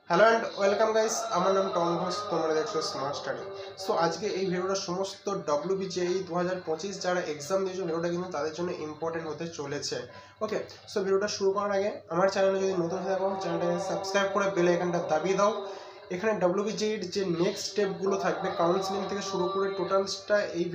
Hello and welcome guys, আমার নাম Tom Ghosh, তোমরা দেখছো স্মার্ট স্টাডি। সো আজকে এই ভিডিওটা সমস্ত WBJEE 2025 যারা এক্সাম দিয়েছো, ভিডিওটা কিন্তু তাদের জন্য ইম্পর্টেন্ট হতে চলেছে। ওকে, সো ভিডিওটা শুরু করার আগে আমার চ্যানেলে যদি নতুন হয়ে থাকো, চ্যানেলটাকে সাবস্ক্রাইব করে বেল আইকনটা দাবিয়ে দাও। এখানে WBJEE যে নেক্সট স্টেপগুলো থাকবে, কাউন্সিলিং থেকে শুরু করে টোটালসটা এই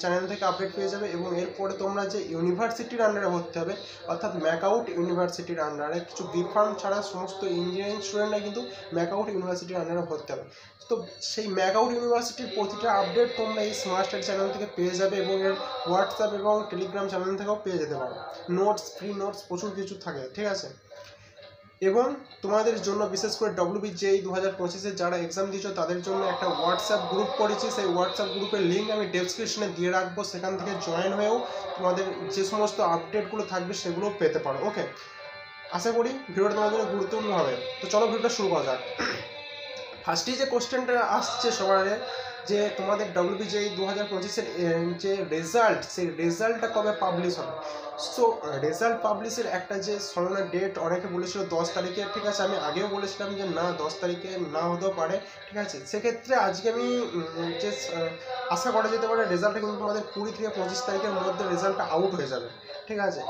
চ্যানেল থেকে আপডেট পেয়ে যাবে। এবং এরপরে তোমরা যে ইউনিভার্সিটির আন্ডারে ভর্তি হবে, অর্থাৎ ম্যাকআউট ইউনিভার্সিটির আন্ডারে, কিছু বিফার্ম ছাড়া সমস্ত ইঞ্জিনিয়ারিং স্টুডেন্টরা কিন্তু ম্যাকআউট ইউনিভার্সিটির আন্ডারে ভর্তি হবে। তো সেই ম্যাকআউট ইউনিভার্সিটির প্রতিটা আপডেট তোমরা এই স্মার্ট স্টাডি চ্যানেল থেকে পেয়ে যাবে, এবং এর হোয়াটসঅ্যাপ এবং টেলিগ্রাম চ্যানেল থেকেও পেয়ে যেতে পারো। নোটস, ফ্রি নোটস প্রচুর কিছু থাকে, ঠিক আছে। এবং তোমাদের জন্য বিশেষ করে WBJEE 2025-এর যারা এক্সাম দিয়েছো তাদের জন্য একটা হোয়াটসঅ্যাপ গ্রুপ করেছি। সেই হোয়াটসঅ্যাপ গ্রুপের লিঙ্ক আমি ডেসক্রিপশনে দিয়ে রাখবো, সেখান থেকে জয়েন হয়েও তোমাদের যে সমস্ত আপডেটগুলো থাকবে সেগুলো পেতে পারো। ওকে, আশা করি ভিডিওটা তোমাদের জন্য গুরুত্বপূর্ণ হবে। তো চলো ভিডিওটা শুরু করা যাক। ফার্স্টেই যে কোশ্চেনটা আসছে সবার, যে তোমাদের WBJEE 2025-এর যে রেজাল্ট, সেই রেজাল্টটা কবে পাবলিশ হবে। সো রেজাল্ট পাবলিশের একটা যে সময় ডেট অনেকে বলেছিল 10 তারিখে, ঠিক আছে। আমি আগেও বলেছিলাম যে না, 10 তারিখে না হতেও পারে, ঠিক আছে। সেক্ষেত্রে আজকে আমি যে আশা করা যেতে পারে রেজাল্টটা কিন্তু তোমাদের 20 থেকে 25 তারিখের মধ্যে রেজাল্টটা আউট হয়ে যাবে, ঠিক আছে।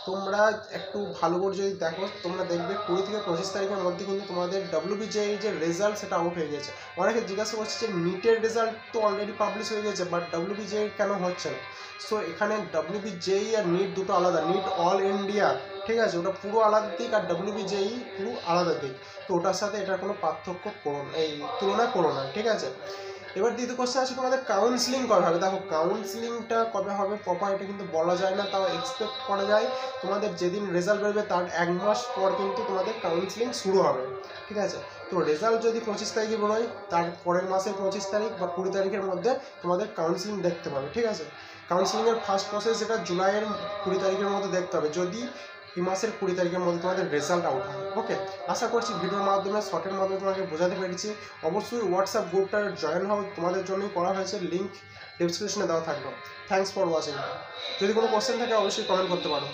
তোমরা একটু ভালো করে যদি দেখো, তোমরা দেখবে 20 থেকে 25 তারিখের মধ্যে কিন্তু তোমাদের WBJEE যে রেজাল্ট সেটা আউট হয়ে গেছে। অনেকে জিজ্ঞাসা করছে যে নিটের রেজাল্ট তো অলরেডি পাবলিশ হয়ে গেছে, বাট WBJEE কেন হচ্ছে না। সো এখানে WBJEE আর নিট দুটো আলাদা। নিট অল ইন্ডিয়া, ঠিক আছে, ওটা পুরো আলাদা দিক, আর WBJEE পুরো আলাদা দিক। তো ওটার সাথে এটার কোনো পার্থক্য করো না, এই তুলনা করো না, ঠিক আছে। এবার দ্বিতীয় কোশ্চেন আছে তোমাদের কাউন্সিলিং কবে হবে। দেখো, কাউন্সিলিংটা কবে হবে প্রপার এটা কিন্তু বলা যায় না, তাও এক্সপেক্ট করা যায় তোমাদের যেদিন রেজাল্ট বেরোবে তার 1 মাস পর কিন্তু তোমাদের কাউন্সিলিং শুরু হবে, ঠিক আছে। তো রেজাল্ট যদি 25 তারিখে বেরোয়, তার পরের মাসের 25 তারিখ বা 20 তারিখের মধ্যে তোমাদের কাউন্সিলিং দেখতে পাবে, ঠিক আছে। কাউন্সিলিংয়ের ফার্স্ট প্রসেস এটা জুলাইয়ের 20 তারিখের মধ্যে দেখতে হবে, যদি এই মাসের 20 তারিখের মধ্যে তোমাদের রেজাল্ট আউট হয়। ওকে, আশা করছি ভিডিওর মাধ্যমে, শর্টের মাধ্যমে তোমাকে বোঝাতে পেরেছি। অবশ্যই হোয়াটসঅ্যাপ গ্রুপটার জয়েন হও, তোমাদের জন্যই করা হয়েছে, লিঙ্ক ডেসক্রিপশনে দেওয়া থাকবে। Thanks for watching. যদি কোনো কোশ্চেন থাকে অবশ্যই কমেন্ট করতে পারো।